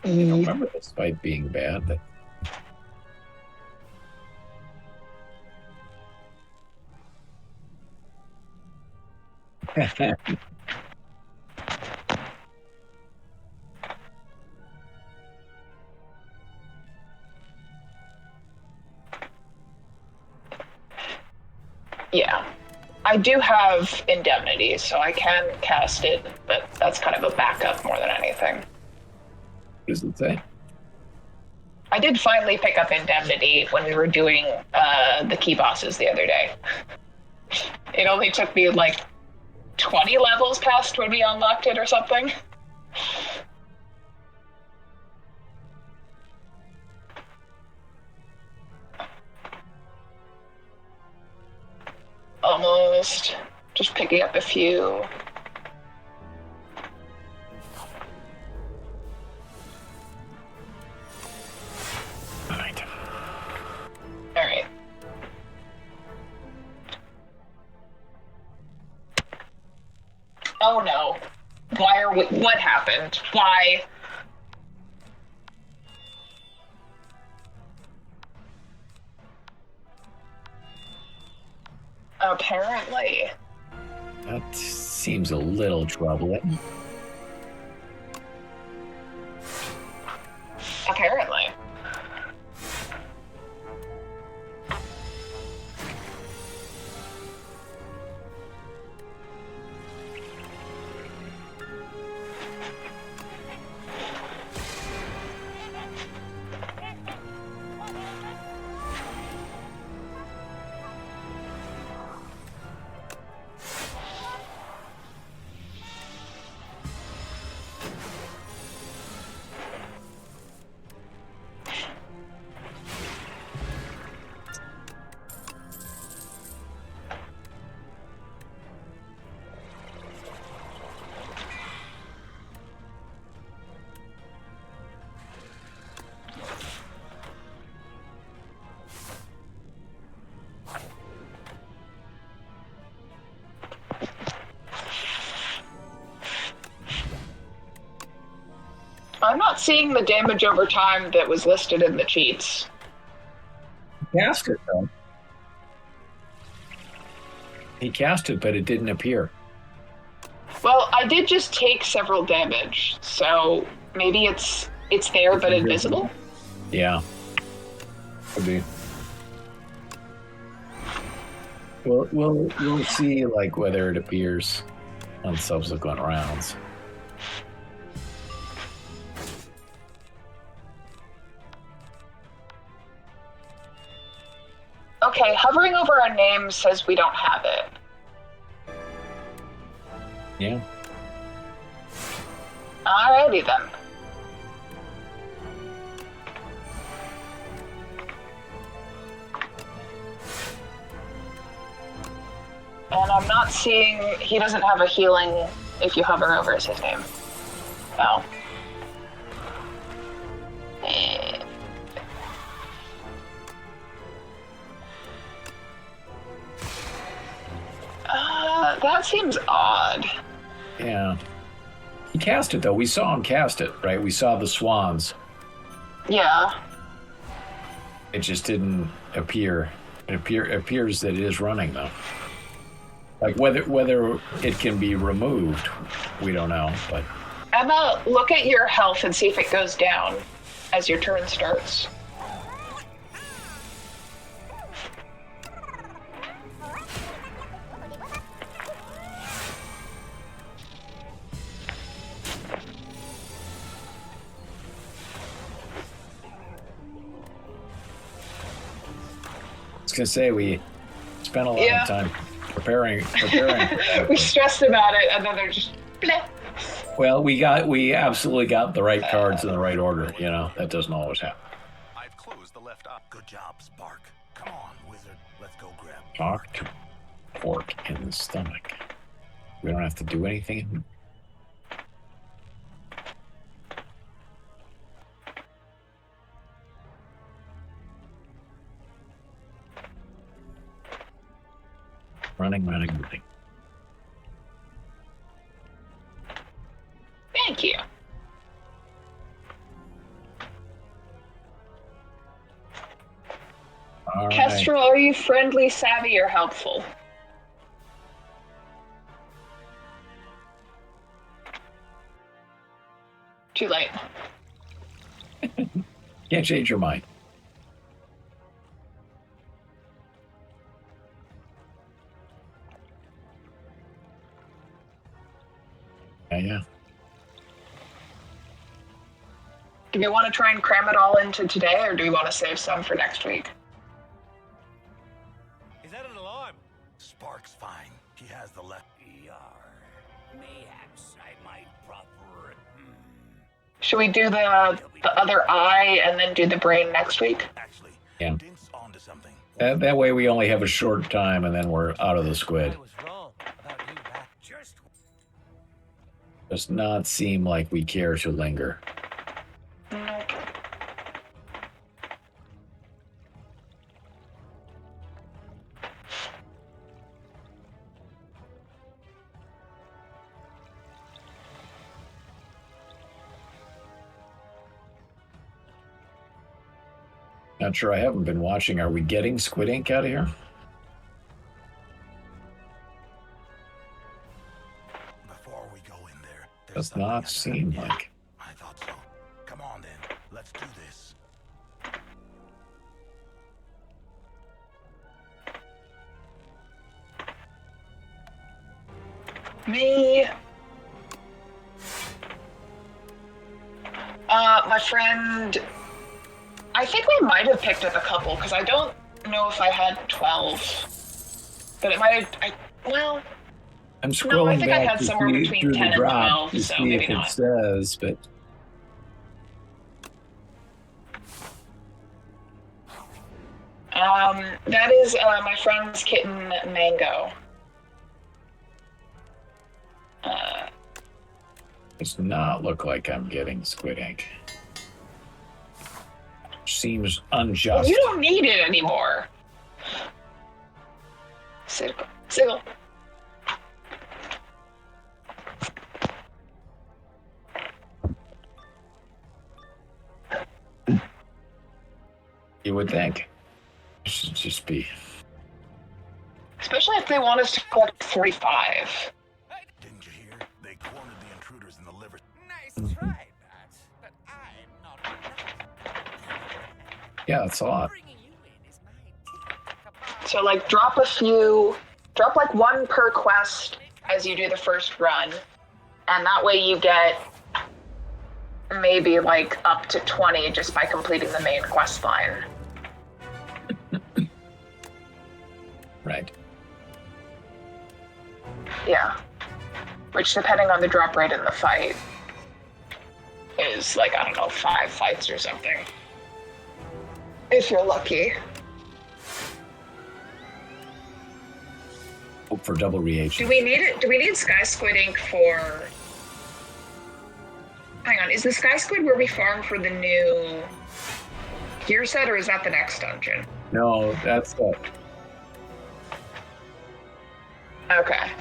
I don't remember this fight being bad, but Yeah. I do have indemnity, so I can cast it, but that's kind of a backup more than anything. what does it say? I did finally pick up indemnity when we were doing the key bosses the other day. It only took me like 20 levels past when we unlocked it or something. Almost. Just picking up a few. All right. Alright. Oh no. Why are we... What happened? Why? Apparently. That seems a little troubling. Apparently. I'm not seeing the damage over time that was listed in the cheats. Cast it, though. He cast it, but it didn't appear. Well, I did just take several damage, so maybe it's there but invisible. Yeah. Could be. We'll see like whether it appears on subsequent rounds. Okay, hovering over our name says we don't have it. Yeah. Alrighty then. And I'm not seeing, he doesn't have a healing if you hover over his name. Oh. That seems odd. Yeah. He cast it, though. We saw him cast it, right? We saw the swans. Yeah. It just didn't appear. It appears that it is running, though. Like, whether it can be removed, we don't know, but... Emma, look at your health and see if it goes down as your turn starts. I was gonna say, we spent a lot of time preparing. We stressed about it, and then they're just bleh. Well, we absolutely got the right cards in the right order. You know, that doesn't always happen. I've closed the left eye. Good job, Spark. Come on, wizard. Let's go grab Talk pork in the stomach. We don't have to do anything. Running. Thank you. All right. Kestrel, are you friendly, savvy, or helpful? Too late. Can't change your mind. Yeah. Do we want to try and cram it all into today, or do we want to save some for next week? Is that an alarm? Spark's fine. He has the left. Mayhaps I might proper. Should we do the other eye and then do the brain next week? Actually, Yeah. Dint's onto something. That way we only have a short time, and then we're out of the squid. I was wrong about you back. Just Does not seem like we care to linger. Nope. Not sure. I haven't been watching. Are we getting squid ink out of here? Before we go in there, there's Does something not I seem forgot. like. I thought so. Come on then. Let's do this. Me. My friend. I think we might have picked up a couple because I don't know if I had 12, but it might have. Well, I'm scrolling I think I back had to somewhere see between through 10 the and drop 12, to so see maybe if it not. says, but That is my friend's kitten Mango. does not look like I'm getting squid ink. Seems unjust. You don't need it anymore. Sigil. You would think. It should just be. Especially if they want us to collect 45. Didn't you hear? They cornered the intruders in the liver. Nice try, Bats, but I'm not. Yeah, that's a lot. Bringing you in is my So, like, drop like one per quest as you do the first run. And that way you get maybe, like, up to 20 just by completing the main quest line. Right. Yeah. Which, depending on the drop rate in the fight, is, like, I don't know, 5 fights or something. If you're lucky. Hope for double reagent. Do we need Sky Squid ink for... Hang on, is the Sky Squid where we farm for the new gear set, or is that the next dungeon? No, that's it. Okay.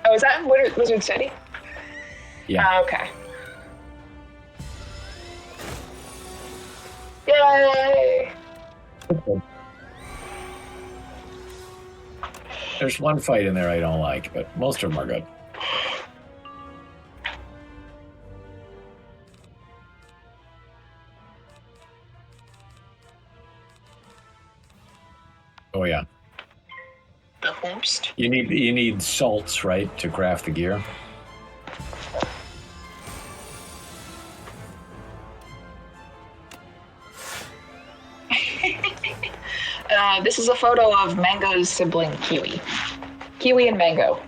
Oh, is that in Wizard City? Yeah. Okay. Yay! There's one fight in there I don't like, but most of them are good. Oh yeah. The hoomst. You need salts, right, to craft the gear. This is a photo of Mango's sibling, Kiwi. Kiwi and Mango.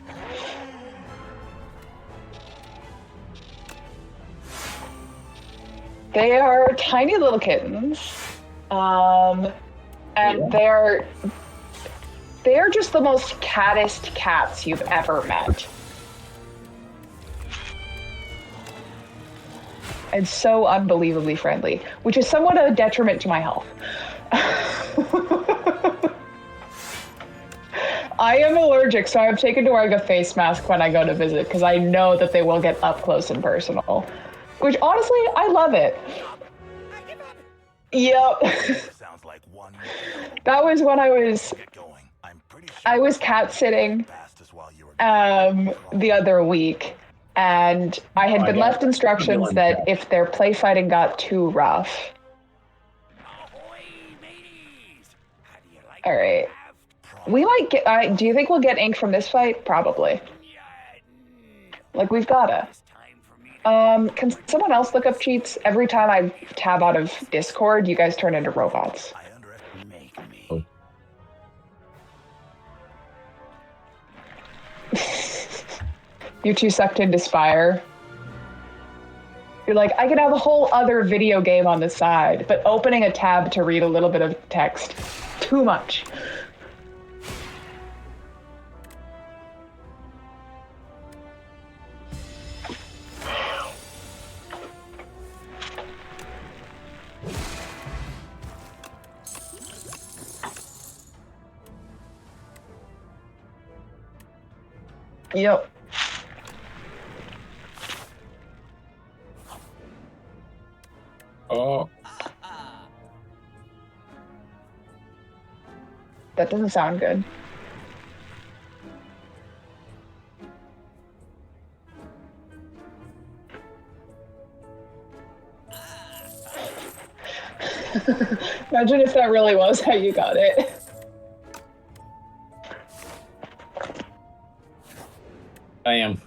They are tiny little kittens. And Yeah. they're just the most cattest cats you've ever met. And so unbelievably friendly, which is somewhat a detriment to my health. I am allergic, so I've taken to wearing a face mask when I go to visit because I know that they will get up close and personal. Which, honestly, I love it. Yep. Sounds like one. That was when I was Get going. I'm pretty sure I was cat sitting fastest while you were the other week, and I had been left instructions that if their play fighting got too rough. Ahoy, mateys! How do you like All right. We might get. Do you think we'll get ink from this fight? Probably. Like, we've gotta. It's time for me to Can someone else look up cheats? Every time I tab out of Discord, you guys turn into robots. I underestimate. make me. Oh. You're too sucked into Spire. You're like, I could have a whole other video game on the side, but opening a tab to read a little bit of text, too much. Yep. Oh, That doesn't sound good. Imagine if that really was how you got it. I am.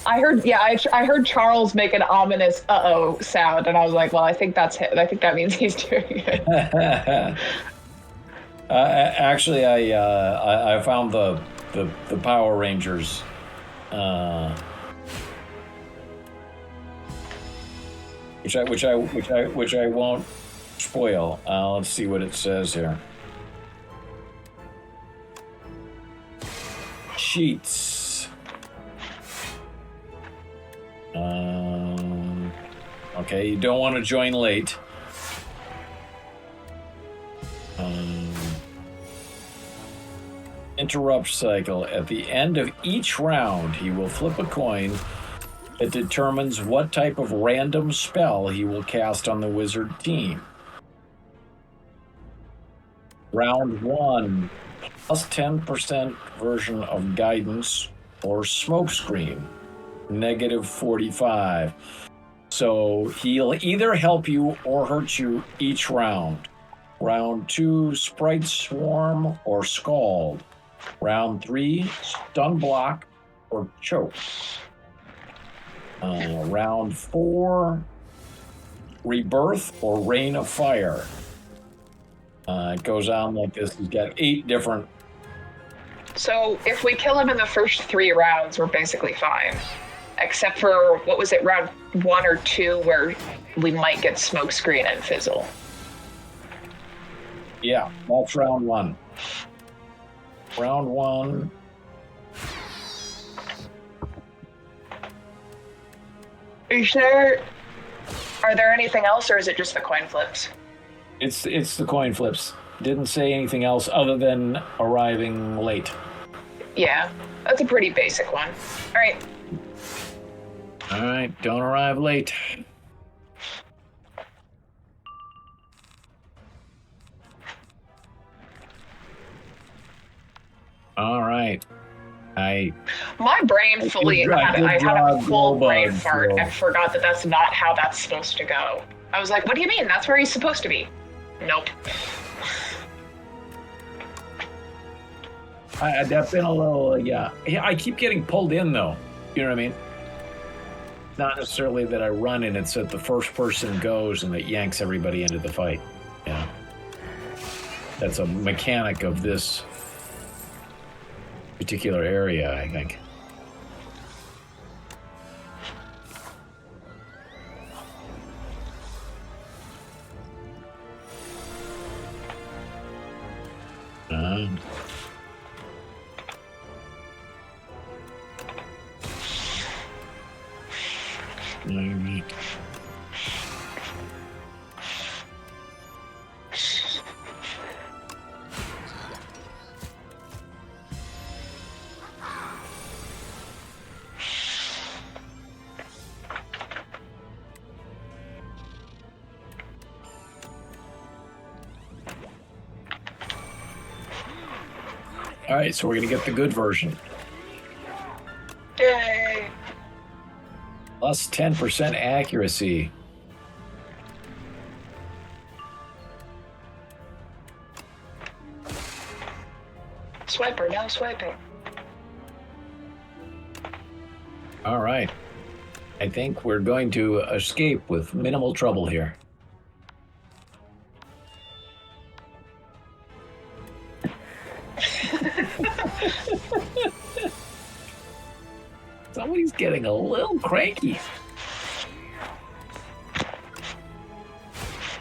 I heard, yeah, I heard Charles make an ominous "uh-oh" sound, and I was like, well, I think that's it. I think that means he's doing it. Actually, I found the Power Rangers. Which I won't spoil. Let's see what it says here. Sheets. Okay, you don't want to join late. Interrupt cycle. At the end of each round, he will flip a coin It determines what type of random spell he will cast on the wizard team. Round 1, plus 10% version of guidance or smokescreen, negative 45. So he'll either help you or hurt you each round. Round 2, Sprite Swarm or Scald. Round 3, Stun Block or Choke. Round 4, Rebirth or Rain of Fire. It goes on like this. He's got 8 different... So if we kill him in the first 3 rounds, we're basically fine. Except for, what was it, round 1 or 2, where we might get Smokescreen and Fizzle. Yeah, that's round 1. Round 1. Are there anything else, or is it just the coin flips? It's the coin flips. Didn't say anything else other than arriving late. Yeah, that's a pretty basic one. All right. All right, don't arrive late. All right. My brain fully I had a full brain fart so. and forgot that that's not how that's supposed to go. I was like, what do you mean? That's where he's supposed to be. Nope. That's been a little, yeah. I keep getting pulled in, though. You know what I mean? Not necessarily that I run and it's that the first person goes and it yanks everybody into the fight. Yeah. That's a mechanic of this particular area, I think. All right, so we're going to get the good version. Yay! Plus 10% accuracy. Swiper, no swiping. All right. I think we're going to escape with minimal trouble here. Somebody's getting a little cranky.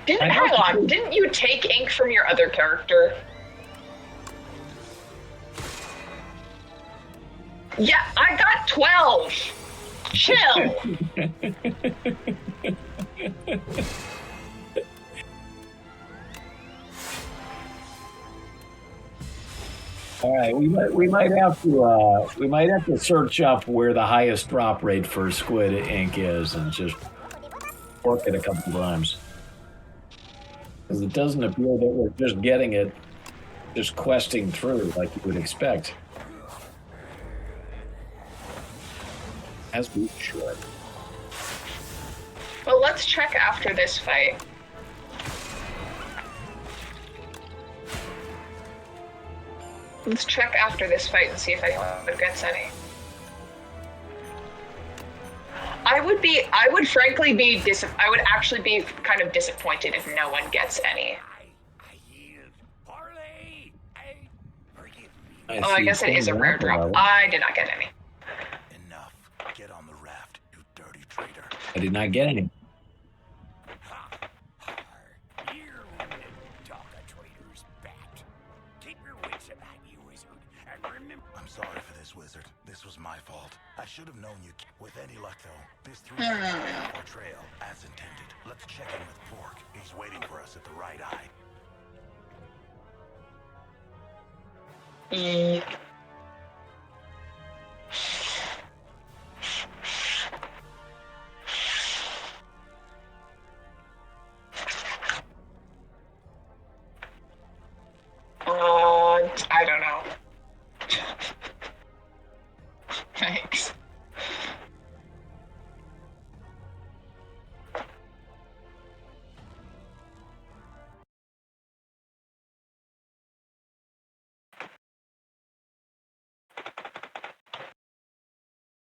Hang on, didn't you take ink from your other character? Yeah, I got 12. Chill. All right, we might have to search up where the highest drop rate for squid ink is and just work it a couple times, because it doesn't appear that we're just getting it, just questing through like you would expect. As we should. Well, let's check after this fight. Let's check after this fight and see if anyone gets any. I would frankly be I would actually be kind of disappointed if no one gets any. I yield. Parlay. Forgive me. I guess it is a rare drop. I did not get any. Enough. Get on the raft, you dirty traitor. I did not get any. You're talk a traitor's bat. Keep your wits about you, wizard, and remember. I'm sorry for this, wizard. This was my fault. I should have known you. With any luck, though, this through our trail as intended. Let's check in with Pork. He's waiting for us at the right eye.